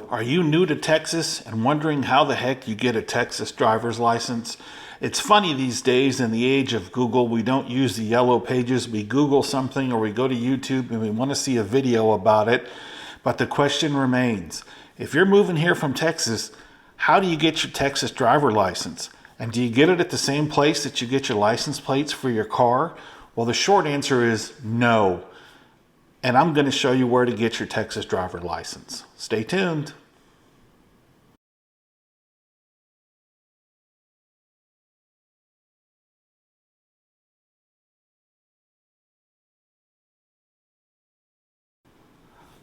Are you new to Texas and wondering how the heck you get a Texas driver's license? It's funny these days in the age of Google, we don't use the yellow pages. We Google something or we go to YouTube and we want to see a video about it. But the question remains, if you're moving here from Texas, how do you get your Texas driver license? And do you get it at the same place that you get your license plates for your car? Well, the short answer is no. And I'm going to show you where to get your Texas driver license. Stay tuned.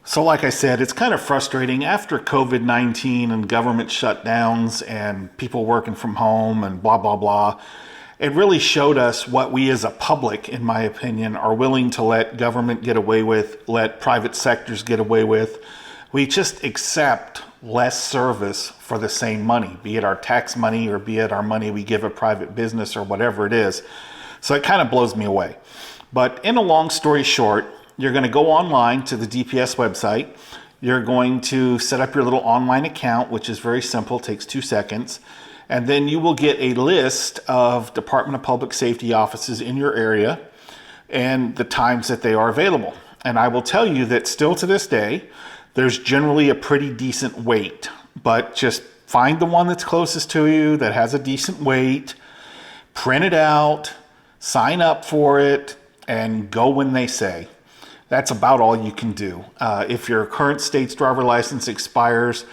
So, like I said, it's kind of frustrating after COVID-19 and government shutdowns and people working from home and blah, blah, blah. It really showed us what we as a public, in my opinion, are willing to let government get away with, let private sectors get away with. We just accept less service for the same money, be it our tax money or be it our money we give a private business or whatever it is. So it kind of blows me away. But in a long story short, you're going to go online to the DPS website. You're going to set up your little online account, which is very simple, takes 2 seconds. And then you will get a list of Department of Public Safety offices in your area and the times that they are available. And I will tell you that still to this day, there's generally a pretty decent wait. But just find the one that's closest to you that has a decent wait, print it out, sign up for it, and go when they say. That's about all you can do. If your current state's driver license expires,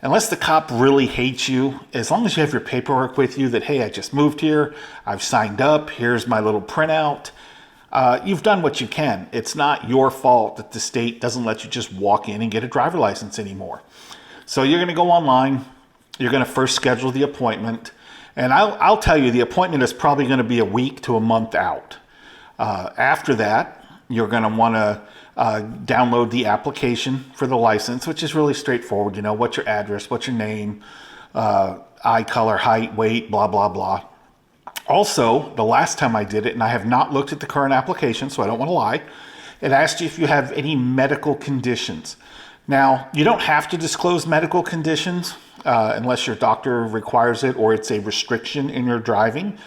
unless the cop really hates you, as long as you have your paperwork with you that, hey, I just moved here, I've signed up, here's my little printout, you've done what you can. It's not your fault that the state doesn't let you just walk in and get a driver license anymore. So you're going to go online, you're going to first schedule the appointment, and I'll tell you, the appointment is probably going to be a week to a month out. After that, you're going to want to download the application for the license, which is really straightforward. You know, what's your address, what's your name, eye color, height, weight, blah, blah, blah. Also, the last time I did it, and I have not looked at the current application, so I don't want to lie, it asked you if you have any medical conditions. Now, you don't have to disclose medical conditions unless your doctor requires it or it's a restriction in your driving.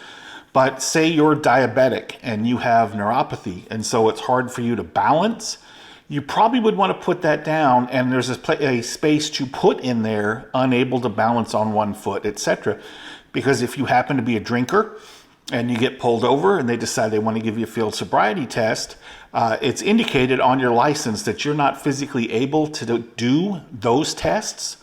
But say you're diabetic and you have neuropathy, and so it's hard for you to balance, you probably would want to put that down, and there's a space to put in there, unable to balance on one foot, etc. Because if you happen to be a drinker and you get pulled over and they decide they want to give you a field sobriety test, it's indicated on your license that you're not physically able to do those tests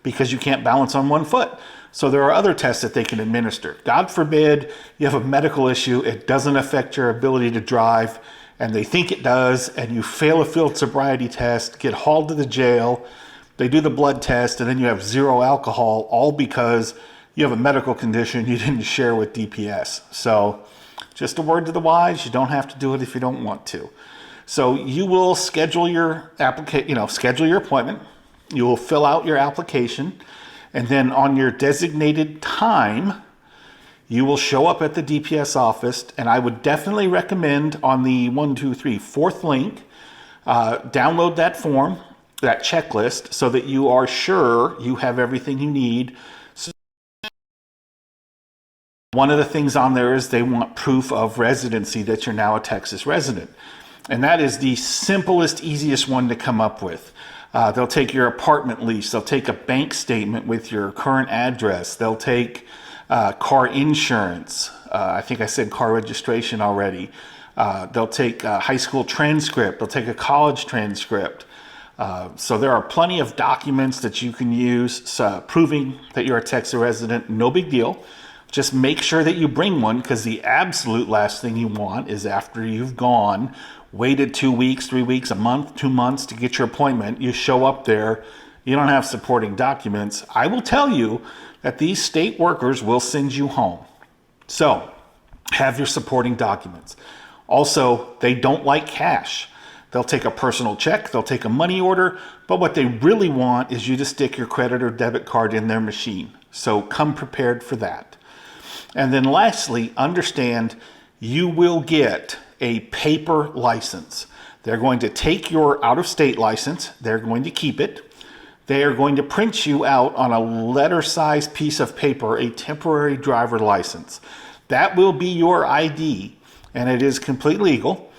because you can't balance on one foot. So there are other tests that they can administer. God forbid you have a medical issue, it doesn't affect your ability to drive, and they think it does, and you fail a field sobriety test, get hauled to the jail, they do the blood test, and then you have zero alcohol, all because you have a medical condition you didn't share with DPS. So just a word to the wise, you don't have to do it if you don't want to. So you will schedule your schedule your appointment, you will fill out your application, and then on your designated time, you will show up at the DPS office. And I would definitely recommend on the 4th link, download that form, that checklist, so that you are sure you have everything you need. So one of the things on there is they want proof of residency that you're now a Texas resident. And that is the simplest, easiest one to come up with. They'll take your apartment lease. They'll take a bank statement with your current address. They'll take car insurance. I think I said car registration already. They'll take a high school transcript. They'll take a college transcript. So there are plenty of documents that you can use proving that you're a Texas resident. No big deal. Just make sure that you bring one, because the absolute last thing you want is after you've gone, waited 2 weeks, 3 weeks, a month, 2 months to get your appointment, you show up there, you don't have supporting documents. I will tell you that these state workers will send you home. So have your supporting documents. Also, they don't like cash. They'll take a personal check, they'll take a money order, but what they really want is you to stick your credit or debit card in their machine. So come prepared for that. And then lastly, understand you will get a paper license. They're going to take your out-of-state license, they're going to keep it. they are going to print you out on a letter-sized piece of paper a temporary driver license. That will be your ID, and it is completely legal.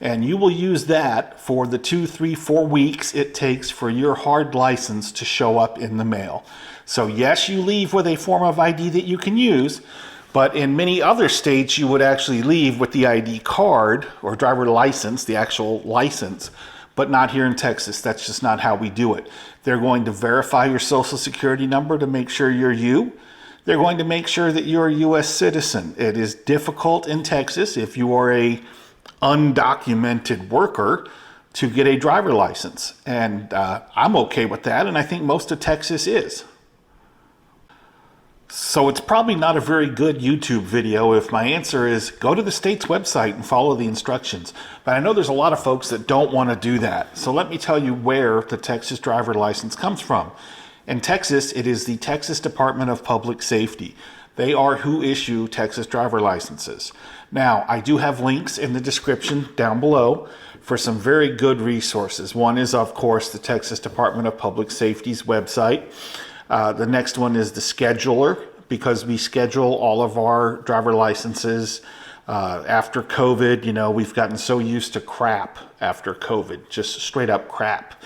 And you will use that for the 2, 3, 4 weeks it takes for your hard license to show up in the mail. So yes, you leave with a form of ID that you can use, but in many other states you would actually leave with the ID card or driver license, the actual license, but not here in Texas. That's just not how we do it. They're going to verify your social security number to make sure you're you. They're going to make sure that you're a U.S. citizen. It is difficult in Texas if you are a undocumented worker to get a driver license. And I'm okay with that, and I think most of Texas is. So it's probably not a very good YouTube video if my answer is go to the state's website and follow the instructions. But I know there's a lot of folks that don't want to do that. So let me tell you where the Texas driver license comes from. In Texas, it is the Texas Department of Public Safety. They are who issue Texas driver licenses. Now, I do have links in the description down below for some very good resources. One is, of course, the Texas Department of Public Safety's website. The next one is the scheduler, because we schedule all of our driver licenses after COVID. You know, we've gotten so used to crap after COVID, just straight up crap,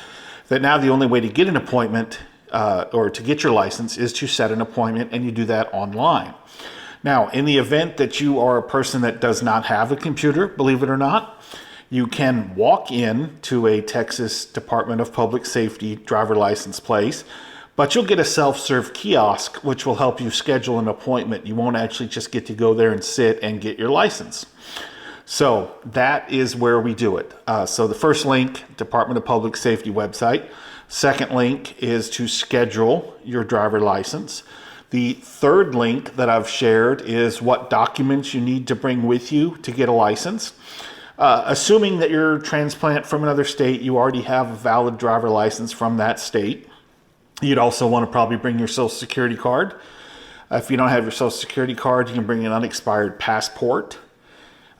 that now the only way to get an appointment or to get your license is to set an appointment, and you do that online. Now, in the event that you are a person that does not have a computer, believe it or not, you can walk in to a Texas Department of Public Safety driver license place, but you'll get a self-serve kiosk, which will help you schedule an appointment. You won't actually just get to go there and sit and get your license. So that is where we do it. So the first link, Department of Public Safety website. Second link is to schedule your driver license. The third link that I've shared is what documents you need to bring with you to get a license. Assuming that you're a transplant from another state, you already have a valid driver license from that state. You'd also want to probably bring your social security card. If you don't have your social security card, you can bring an unexpired passport.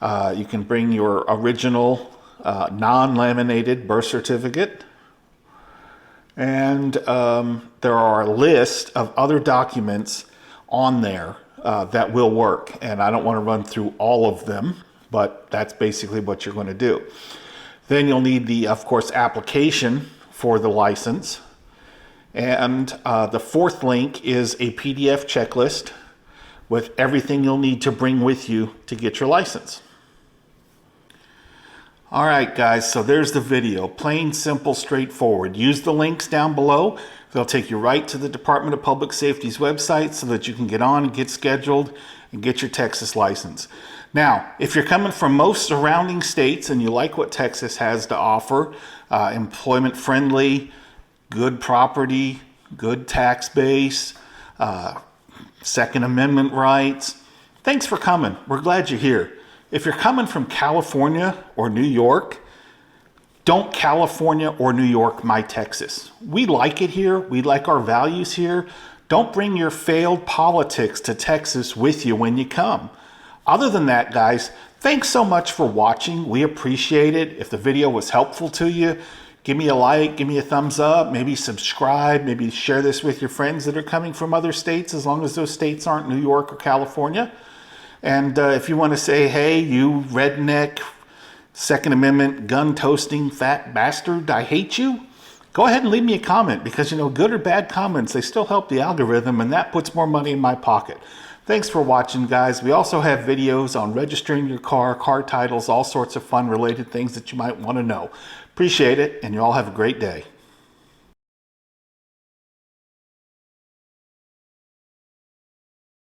You can bring your original non-laminated birth certificate. And there are a list of other documents on there that will work. And I don't want to run through all of them, but that's basically what you're going to do. Then you'll need the, of course, application for the license. And the fourth link is a PDF checklist with everything you'll need to bring with you to get your license. All right, guys, so there's the video. Plain, simple, straightforward. Use the links down below. They'll take you right to the Department of Public Safety's website so that you can get on and get scheduled and get your Texas license. Now, if you're coming from most surrounding states and you like what Texas has to offer, employment-friendly, good property, good tax base, Second Amendment rights, thanks for coming. We're glad you're here. If you're coming from California or New York, don't California or New York my Texas. We like it here. We like our values here. Don't bring your failed politics to Texas with you when you come. Other than that, guys, thanks so much for watching. We appreciate it. If the video was helpful to you, give me a like, give me a thumbs up, maybe subscribe, maybe share this with your friends that are coming from other states, as long as those states aren't New York or California. And if you want to say, hey, you redneck, Second Amendment, gun-toasting, fat bastard, I hate you, go ahead and leave me a comment, because, you know, good or bad comments, they still help the algorithm, and that puts more money in my pocket. Thanks for watching, guys. We also have videos on registering your car, car titles, all sorts of fun related things that you might want to know. Appreciate it, and you all have a great day.